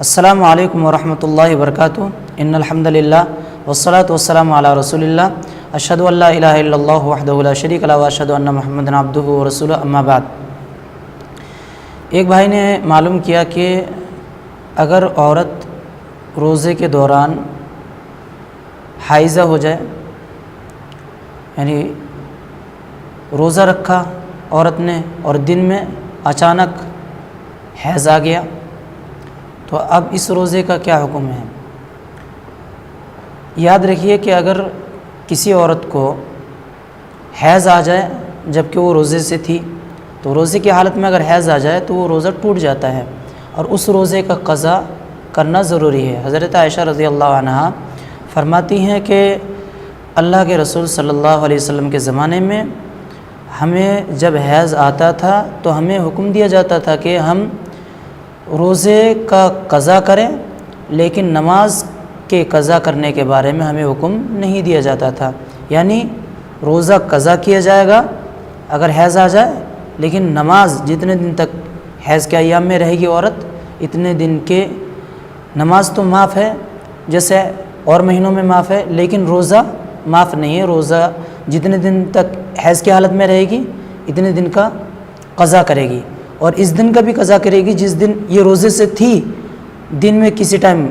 السلام علیکم ورحمۃ اللہ وبرکاتہ۔ ان الحمد للہ والصلاۃ والسلام علی رسول اللہ اشہد ان لا الہ الا اللہ وحدہ لا شریک لہ واشہد ان محمدا عبدہ ورسولہ اما بعد۔ ایک بھائی نے معلوم کیا کہ اگر عورت روزے کے دوران حائضہ ہو جائے، یعنی روزہ رکھا عورت نے اور دن میں اچانک حیض آ گیا، تو اب اس روزے کا کیا حکم ہے؟ یاد رکھیے کہ اگر کسی عورت کو حیض آ جائے جب کہ وہ روزے سے تھی، تو روزے کی حالت میں اگر حیض آ جائے تو وہ روزہ ٹوٹ جاتا ہے اور اس روزے کا قضا کرنا ضروری ہے۔ حضرت عائشہ رضی اللہ عنہا فرماتی ہیں کہ اللہ کے رسول صلی اللہ علیہ وسلم کے زمانے میں ہمیں جب حیض آتا تھا تو ہمیں حکم دیا جاتا تھا کہ ہم روزے کا قضا کریں، لیکن نماز کے قضا کرنے کے بارے میں ہمیں حکم نہیں دیا جاتا تھا۔ یعنی روزہ قضا کیا جائے گا اگر حیض آ جائے، لیکن نماز جتنے دن تک حیض کے ایام میں رہے گی عورت، اتنے دن کے نماز تو معاف ہے جیسے اور مہینوں میں معاف ہے، لیکن روزہ معاف نہیں ہے۔ روزہ جتنے دن تک حیض کی حالت میں رہے گی اتنے دن کا قضا کرے گی، اور اس دن کا بھی قضا کرے گی جس دن یہ روزے سے تھی۔ دن میں کسی ٹائم،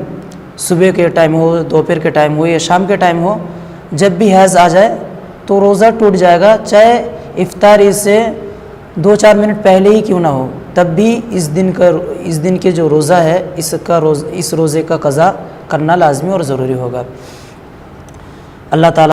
صبح کے ٹائم ہو، دوپہر کے ٹائم ہو یا شام کے ٹائم ہو، جب بھی حیض آ جائے تو روزہ ٹوٹ جائے گا، چاہے افطاری سے 2-4 منٹ پہلے ہی کیوں نہ ہو، تب بھی اس دن کے جو روزہ ہے اس روزے کا قضا کرنا لازمی اور ضروری ہوگا۔ اللہ تعالیٰ